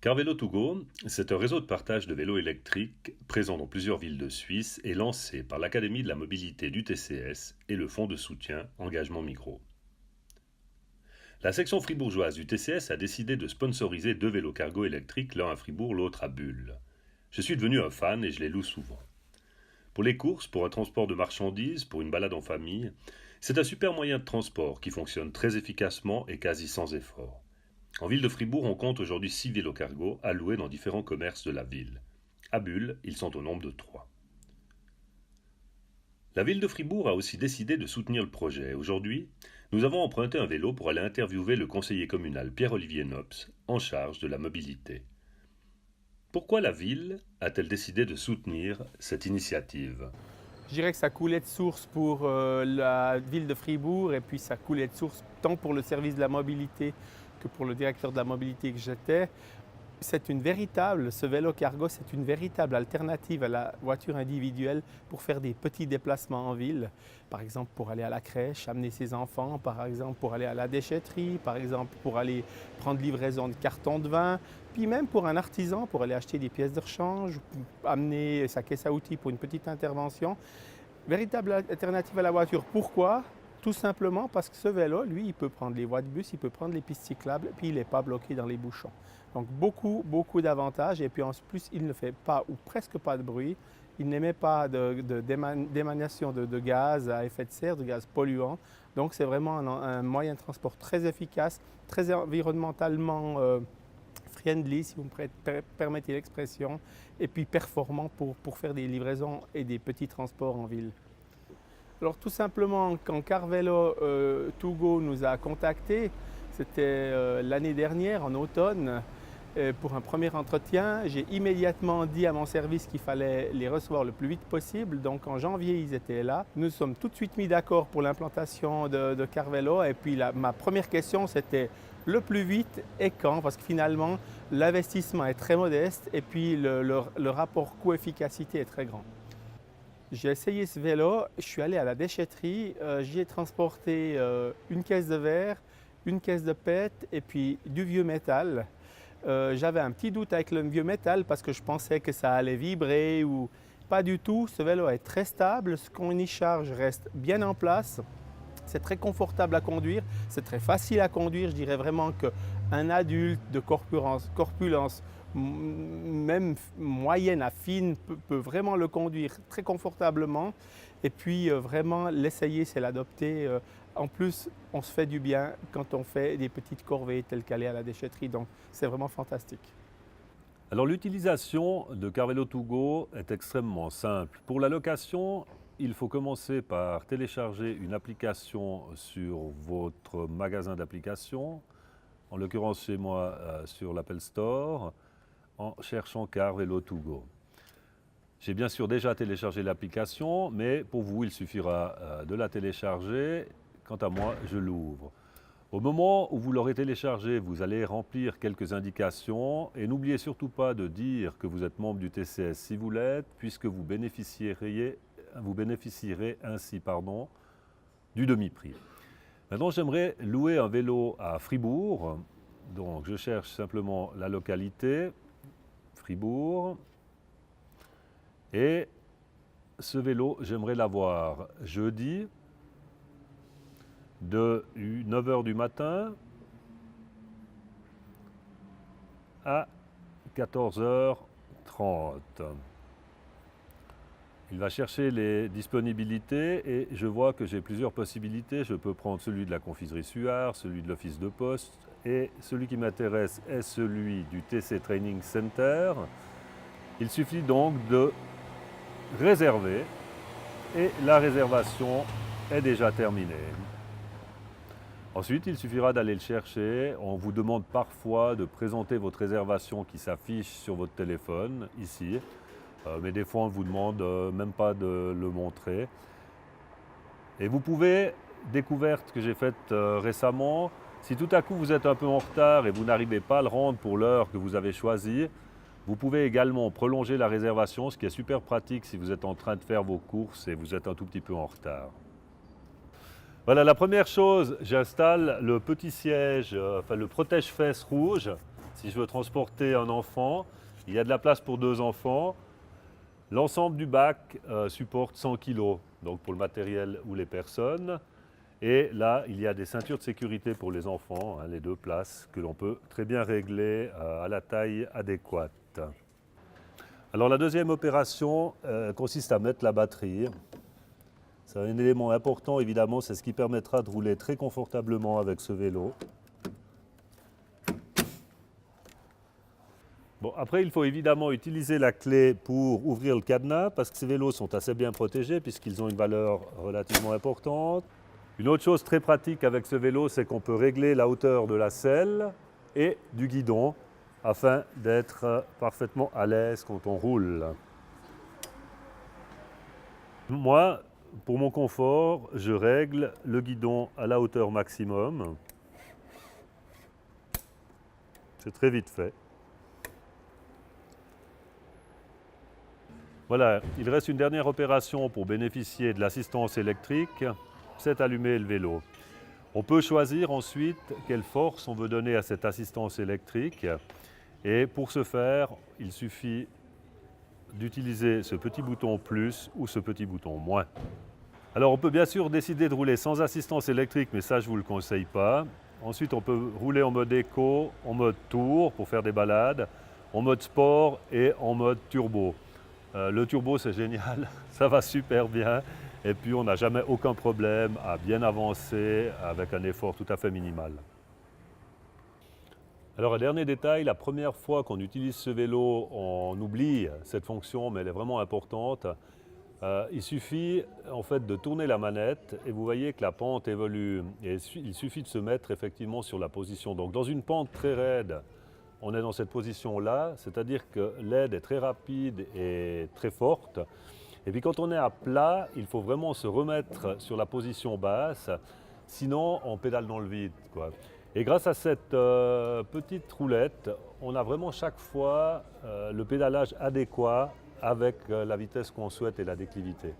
Carvelo2Go, c'est un réseau de partage de vélos électriques présent dans plusieurs villes de Suisse et lancé par l'Académie de la mobilité du TCS et le fonds de soutien Engagement Micro. La section fribourgeoise du TCS a décidé de sponsoriser deux vélos cargo électriques, l'un à Fribourg, l'autre à Bulle. Je suis devenu un fan et je les loue souvent. Pour les courses, pour un transport de marchandises, pour une balade en famille, c'est un super moyen de transport qui fonctionne très efficacement et quasi sans effort. En ville de Fribourg, on compte aujourd'hui 6 vélos cargo alloués dans différents commerces de la ville. À Bulle, ils sont au nombre de 3. La ville de Fribourg a aussi décidé de soutenir le projet. Aujourd'hui, nous avons emprunté un vélo pour aller interviewer le conseiller communal Pierre-Olivier Nops, en charge de la mobilité. Pourquoi la ville a-t-elle décidé de soutenir cette initiative ? Je dirais que ça coulait de source pour la ville de Fribourg et puis ça coulait de source tant pour le service de la mobilité que pour le directeur de la mobilité que j'étais. Ce vélo cargo, c'est une véritable alternative à la voiture individuelle pour faire des petits déplacements en ville. Par exemple, pour aller à la crèche, amener ses enfants, par exemple, pour aller à la déchetterie, par exemple, pour aller prendre livraison de cartons de vin, puis même pour un artisan, pour aller acheter des pièces de rechange, amener sa caisse à outils pour une petite intervention. Véritable alternative à la voiture. Pourquoi ? Tout simplement parce que ce vélo, lui, il peut prendre les voies de bus, il peut prendre les pistes cyclables, puis il n'est pas bloqué dans les bouchons. Donc beaucoup d'avantages. Et puis en plus, il ne fait pas ou presque pas de bruit. Il n'émet pas d'émanation de gaz à effet de serre, de gaz polluants. Donc c'est vraiment un moyen de transport très efficace, très environnementalement friendly, si vous me permettez l'expression, et puis performant pour faire des livraisons et des petits transports en ville. Alors tout simplement, quand Carvelo2Go nous a contactés, c'était l'année dernière, en automne, pour un premier entretien, j'ai immédiatement dit à mon service qu'il fallait les recevoir le plus vite possible. Donc en janvier, ils étaient là. Nous sommes tout de suite mis d'accord pour l'implantation de Carvelo. Et puis ma première question, c'était le plus vite et quand, parce que finalement, l'investissement est très modeste et puis le rapport coût-efficacité est très grand. J'ai essayé ce vélo, je suis allé à la déchetterie, j'y ai transporté une caisse de verre, une caisse de PET et puis du vieux métal. J'avais un petit doute avec le vieux métal parce que je pensais que ça allait vibrer ou pas du tout. Ce vélo est très stable, ce qu'on y charge reste bien en place. C'est très confortable à conduire, c'est très facile à conduire. Je dirais vraiment qu'un adulte de corpulence même moyenne à fine, peut vraiment le conduire très confortablement. Et puis vraiment l'essayer, c'est l'adopter. En plus, on se fait du bien quand on fait des petites corvées telles qu'aller à la déchetterie. Donc c'est vraiment fantastique. Alors l'utilisation de Carvelo2Go est extrêmement simple. Pour la location, il faut commencer par télécharger une application sur votre magasin d'applications, en l'occurrence chez moi sur l'Apple Store, en cherchant Carvelo2Go. J'ai bien sûr déjà téléchargé l'application, mais pour vous, il suffira de la télécharger. Quant à moi, je l'ouvre. Au moment où vous l'aurez téléchargé, vous allez remplir quelques indications et n'oubliez surtout pas de dire que vous êtes membre du TCS si vous l'êtes, puisque vous bénéficierez ainsi du demi-prix. Maintenant, j'aimerais louer un vélo à Fribourg. Donc, je cherche simplement la localité, Fribourg. Et ce vélo, j'aimerais l'avoir jeudi de 9 h du matin à 14h30. Il va chercher les disponibilités et je vois que j'ai plusieurs possibilités. Je peux prendre celui de la confiserie Suard, celui de l'office de poste et celui qui m'intéresse est celui du TC Training Center. Il suffit donc de réserver et la réservation est déjà terminée. Ensuite, il suffira d'aller le chercher. On vous demande parfois de présenter votre réservation qui s'affiche sur votre téléphone, ici. Mais des fois, on ne vous demande même pas de le montrer. Et vous pouvez, découverte que j'ai faite récemment, si tout à coup vous êtes un peu en retard et vous n'arrivez pas à le rendre pour l'heure que vous avez choisie, vous pouvez également prolonger la réservation, ce qui est super pratique si vous êtes en train de faire vos courses et vous êtes un tout petit peu en retard. Voilà, la première chose, j'installe le petit siège, le protège-fesses rouge Si je veux transporter un enfant, il y a de la place pour 2 enfants. L'ensemble du bac supporte 100 kg, donc pour le matériel ou les personnes. Et là, il y a des ceintures de sécurité pour les enfants, les 2 places, que l'on peut très bien régler à la taille adéquate. Alors la deuxième opération consiste à mettre la batterie. C'est un élément important, évidemment, c'est ce qui permettra de rouler très confortablement avec ce vélo. Bon, après, il faut évidemment utiliser la clé pour ouvrir le cadenas parce que ces vélos sont assez bien protégés puisqu'ils ont une valeur relativement importante. Une autre chose très pratique avec ce vélo, c'est qu'on peut régler la hauteur de la selle et du guidon afin d'être parfaitement à l'aise quand on roule. Moi, pour mon confort, je règle le guidon à la hauteur maximum. C'est très vite fait. Voilà, il reste une dernière opération pour bénéficier de l'assistance électrique, c'est allumer le vélo. On peut choisir ensuite quelle force on veut donner à cette assistance électrique et pour ce faire, il suffit d'utiliser ce petit bouton plus ou ce petit bouton moins. Alors on peut bien sûr décider de rouler sans assistance électrique, mais ça je ne vous le conseille pas. Ensuite on peut rouler en mode éco, en mode tour pour faire des balades, en mode sport et en mode turbo. Le turbo c'est génial, ça va super bien et puis on n'a jamais aucun problème à bien avancer avec un effort tout à fait minimal. Alors un dernier détail, la première fois qu'on utilise ce vélo, on oublie cette fonction mais elle est vraiment importante. Il suffit en fait de tourner la manette et vous voyez que la pente évolue et il suffit de se mettre effectivement sur la position. Donc dans une pente très raide, on est dans cette position-là, c'est-à-dire que l'aide est très rapide et très forte. Et puis quand on est à plat, il faut vraiment se remettre sur la position basse, sinon on pédale dans le vide, quoi. Et grâce à cette petite roulette, on a vraiment chaque fois le pédalage adéquat avec la vitesse qu'on souhaite et la déclivité.